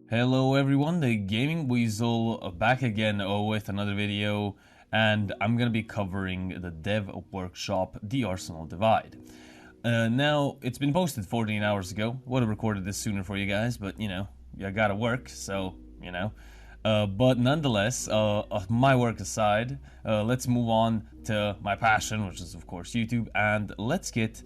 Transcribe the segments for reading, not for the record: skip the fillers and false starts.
Hello everyone, the Gaming Weasel back again with another video, and I'm gonna be covering the dev workshop, The Arsenal Divide. Now, it's been posted 14 hours ago. Would have recorded this sooner for you guys, but you know, you gotta work, so, you know. But nonetheless, my work aside, let's move on to my passion, which is of course YouTube, and let's get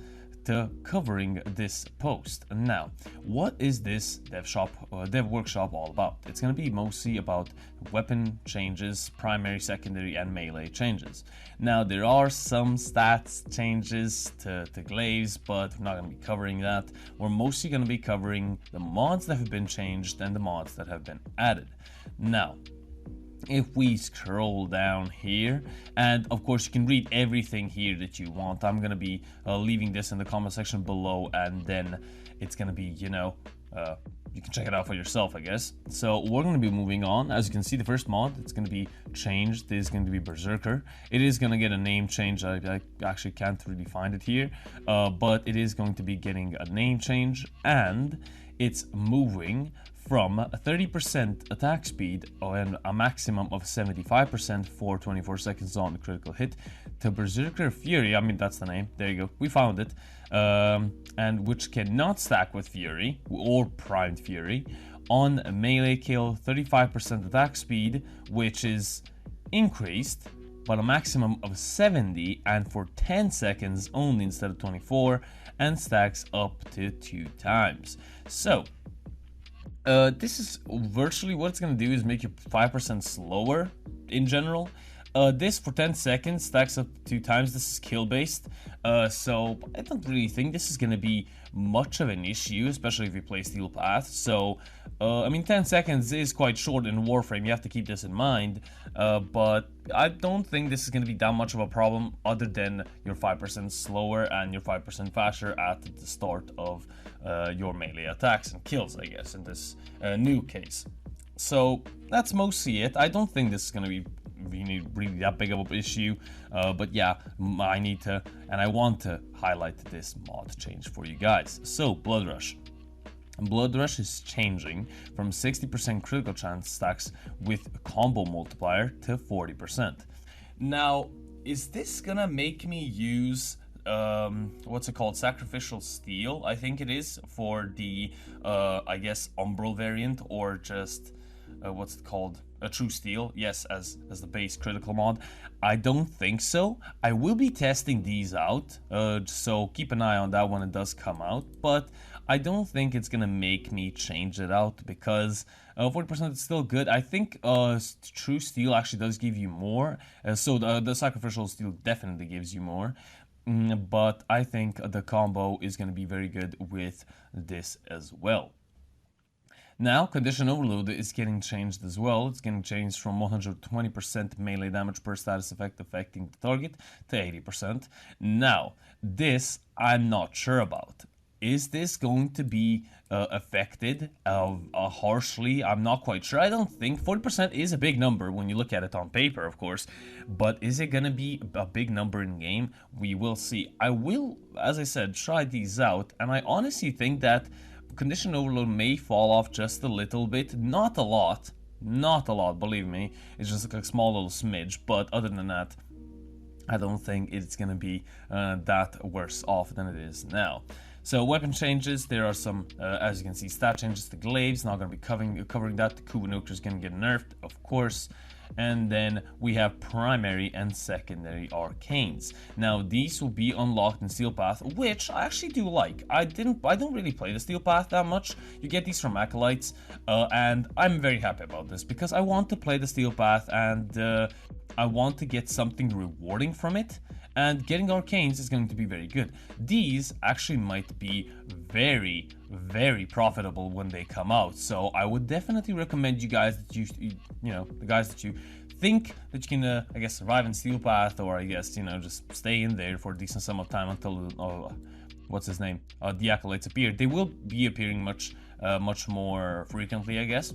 to covering this post. Now, what is this dev workshop all about? It's going to be mostly about weapon changes, primary, secondary, and melee changes. Now, there are some stats changes to glaives, but we're not going to be covering that. We're mostly going to be covering the mods that have been changed and the mods that have been added. Now, if we scroll down here, and of course you can read everything here that you want. I'm gonna be leaving this in the comment section below, and then it's gonna be, you know, you can check it out for yourself, I guess. So we're gonna be moving on. As you can see, the first mod that's gonna be changed is going to be Berserker. It is gonna get a name change. I actually can't really find it here, but it is going to be getting a name change, and it's moving from a 30% attack speed and a maximum of 75% for 24 seconds on the critical hit to Berserker Fury. I mean, that's the name. There you go. We found it. And which cannot stack with Fury or Primed Fury on a melee kill, 35% attack speed, which is increased but a maximum of 70 and for 10 seconds only instead of 24, and stacks up to 2 times. So this is virtually what it's going to do is make you 5% slower in general. This for 10 seconds stacks up 2 times. This is kill based, so I don't really think this is going to be much of an issue, especially if you play Steel Path. So I mean, 10 seconds is quite short in Warframe, you have to keep this in mind, but I don't think this is going to be that much of a problem, other than you're 5% slower and you're 5% faster at the start of your melee attacks and kills, I guess, in this new case. So that's mostly it. I don't think this is going to be really that big of an issue, but yeah, I need to and I want to highlight this mod change for you guys. So Blood Rush is changing from 60% critical chance stacks with a combo multiplier to 40%. Now, is this gonna make me use what's it called, Sacrificial Steel, I think it is, for the I guess Umbral variant, or just what's it called, a True Steel, yes, as the base critical mod? I don't think so. I will be testing these out, so keep an eye on that when it does come out, but I don't think it's gonna make me change it out, because 40% is still good. I think True Steel actually does give you more, so the Sacrificial Steel definitely gives you more, but I think the combo is gonna be very good with this as well. Now, Condition Overload is getting changed as well. It's getting changed from 120% melee damage per status effect affecting the target to 80%. Now, this I'm not sure about. Is this going to be affected harshly? I'm not quite sure. I don't think 40% is a big number when you look at it on paper, of course, but is it going to be a big number in game? We will see. I will, as I said, try these out, and I honestly think that Condition Overload may fall off just a little bit, not a lot, believe me. It's just like a small little smidge, but other than that, I don't think it's gonna be that worse off than it is now. So weapon changes, there are some, as you can see, stat changes to glaives. Not going to be covering that. The Kubanuker is going to get nerfed, of course. And then we have primary and secondary arcanes. Now these will be unlocked in Steel Path, which I actually do like. I don't really play the Steel Path that much. You get these from acolytes, and I'm very happy about this because I want to play the Steel Path, and I want to get something rewarding from it. And getting arcanes is going to be very good. These actually might be very, very profitable when they come out. So I would definitely recommend you guys that you know, the guys that you think that you can, I guess, survive in Steel Path, or I guess, you know, just stay in there for a decent sum of time until, what's his name, the acolytes appear. They will be appearing much more frequently, I guess.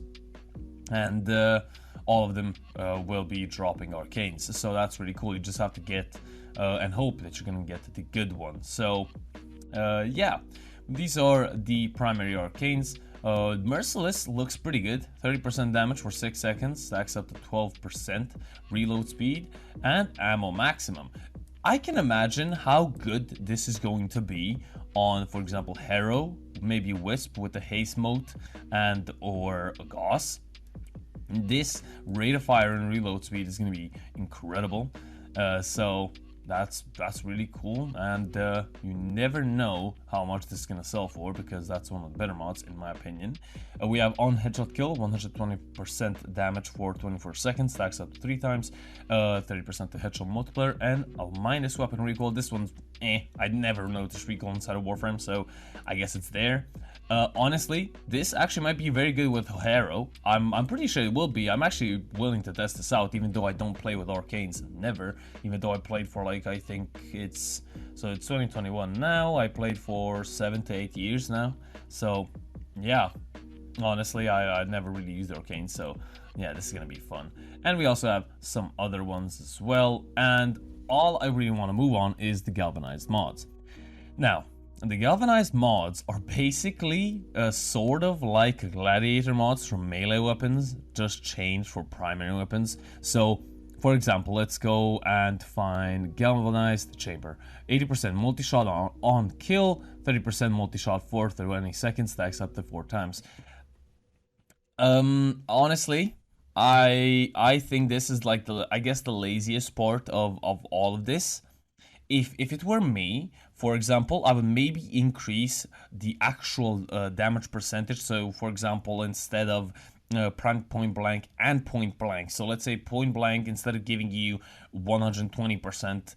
And all of them will be dropping Arcanes. So that's really cool. You just have to get and hope that you're gonna get the good one. So yeah, these are the primary Arcanes. Merciless looks pretty good. 30% damage for 6 seconds, stacks up to 12% reload speed, and ammo maximum. I can imagine how good this is going to be on, for example, Harrow, maybe Wisp with the haste mode, and or a Gauss. This rate of fire and reload speed is going to be incredible. So that's really cool, and you never know how much this is going to sell for, because that's one of the better mods in my opinion. We have on headshot kill, 120% damage for 24 seconds, stacks up to 3 times, 30% to headshot multiplier, and a minus weapon recoil. This one's I never noticed recoil inside of Warframe, so I guess it's there. Honestly, this actually might be very good with Harrow. I'm pretty sure it will be. I'm actually willing to test this out, even though I don't play with Arcanes, never. Even though I played for like, I think it's 2021 now. I played for 7 to 8 years now. So yeah, honestly, I never really used Arcanes. So yeah, this is gonna be fun. And we also have some other ones as well. And all I really want to move on is the Galvanized Mods. Now, the Galvanized Mods are basically sort of like gladiator mods from melee weapons, just changed for primary weapons. So, for example, let's go and find Galvanized Chamber. 80% multi-shot on kill, 30% multi-shot for 30 seconds, stacks up to 4 times. Honestly, I think this is like the laziest part of all of this. If it were me, for example, I would maybe increase the actual damage percentage. So, for example, instead of point blank and point blank, so let's say point blank, instead of giving you 120%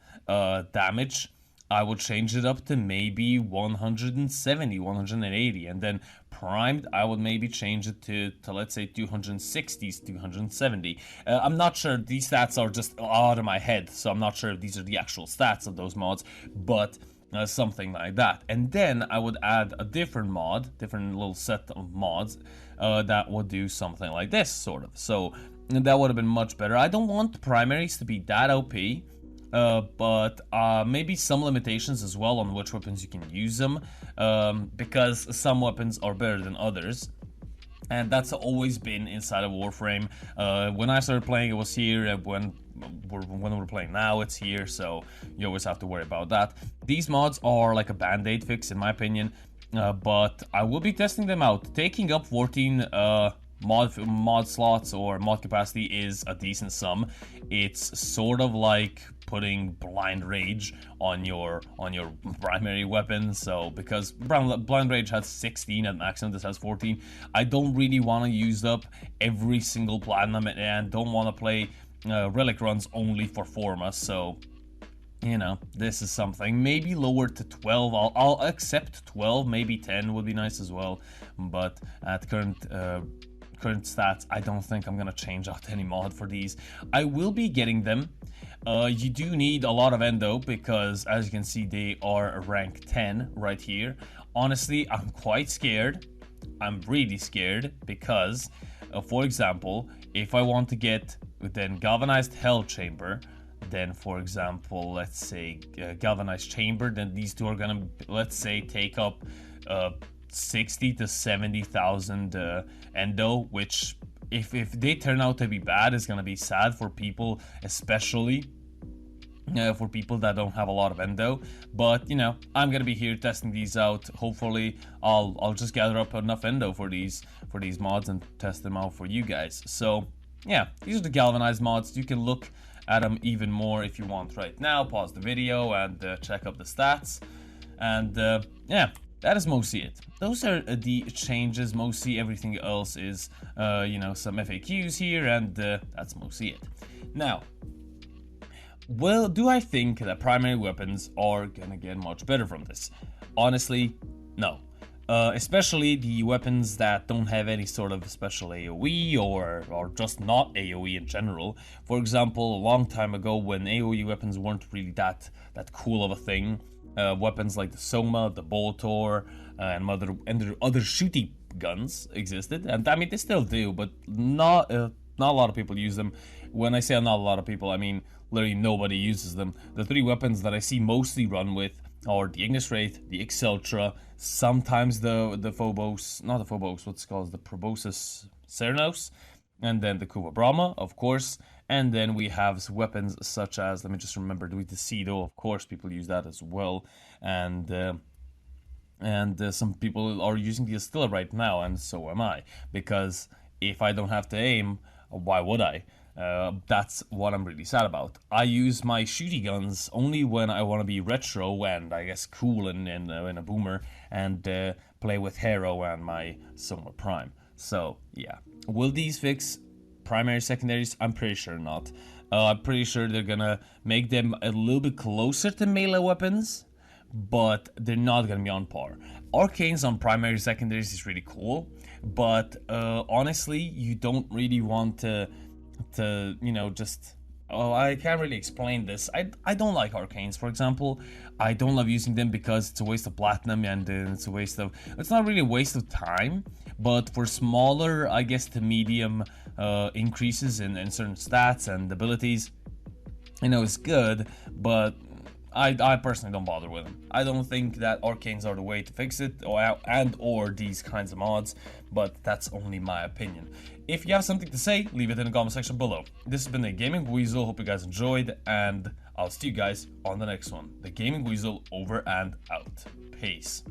damage, I would change it up to maybe 170, 180, and then primed, I would maybe change it to let's say 260s, 270. I'm not sure, these stats are just out of my head, so I'm not sure if these are the actual stats of those mods, but something like that. And then I would add a different little set of mods that would do something like this, sort of. So that would have been much better. I don't want primaries to be that OP. But maybe some limitations as well on which weapons you can use them, because some weapons are better than others, and that's always been inside of Warframe. When I started playing, it was here, and when we're playing now, it's here, so you always have to worry about that. These mods are like a band-aid fix in my opinion, but I will be testing them out. Taking up 14 mod slots or mod capacity is a decent sum. It's sort of like putting blind rage on your primary weapon. So because blind rage has 16 at maximum, this has 14. I don't really want to use up every single platinum and don't want to play relic runs only for Forma. So you know, this is something. Maybe lower to 12. I'll accept 12. Maybe 10 would be nice as well. But at current stats, I don't think I'm gonna change out any mod for these. I will be getting them. You do need a lot of endo, because as you can see, they are rank 10 right here. Honestly, I'm quite scared. I'm really scared because, for example, if I want to get then Galvanized Hell Chamber, then for example, let's say Galvanized Chamber, then these two are gonna, let's say, take up 60 to 70,000 endo, which if they turn out to be bad, is gonna be sad for people, especially for people that don't have a lot of endo. But you know, I'm gonna be here testing these out. Hopefully I'll just gather up enough endo for these mods and test them out for you guys. So yeah, these are the Galvanized mods. You can look at them even more if you want right now. Pause the video and check up the stats. And yeah, that is mostly it. Those are the changes. Mostly everything else is, you know, some FAQs here, and that's mostly it. Now, well, do I think that primary weapons are gonna get much better from this? Honestly, no. Especially the weapons that don't have any sort of special AoE or just not AoE in general. For example, a long time ago when AoE weapons weren't really that cool of a thing, weapons like the Soma, the Boltor, and other shooty guns existed, and I mean they still do, but not not a lot of people use them. When I say not a lot of people, I mean literally nobody uses them. The 3 weapons that I see mostly run with are the Ignis Wraith, the Exceltra, sometimes the Phobos, not the Phobos, what's it called, the Proboscis Cernos, and then the Kuva Brahma, of course. And then we have weapons such as, let me just remember, the Cedo, of course, people use that as well. And some people are using the Astilla right now, and so am I. Because if I don't have to aim, why would I? That's what I'm really sad about. I use my shooty guns only when I want to be retro and I guess cool in a boomer, and play with Hero and my Soma Prime. So yeah, will these fix primary secondaries? I'm pretty sure not. I'm pretty sure they're gonna make them a little bit closer to melee weapons, but they're not gonna be on par. Arcanes on primary secondaries is really cool, but honestly, you don't really want to you know, just, oh, I can't really explain this. I don't like Arcanes, for example. I don't love using them because it's a waste of platinum, and it's a waste of, it's not really a waste of time, but for smaller, I guess, to medium increases in certain stats and abilities, you know, it's good, but I personally don't bother with them. I don't think that Arcanes are the way to fix it, or these kinds of mods, but that's only my opinion. If you have something to say, leave it in the comment section below. This has been the Gaming Weasel, hope you guys enjoyed, and I'll see you guys on the next one. The Gaming Weasel over and out. Peace.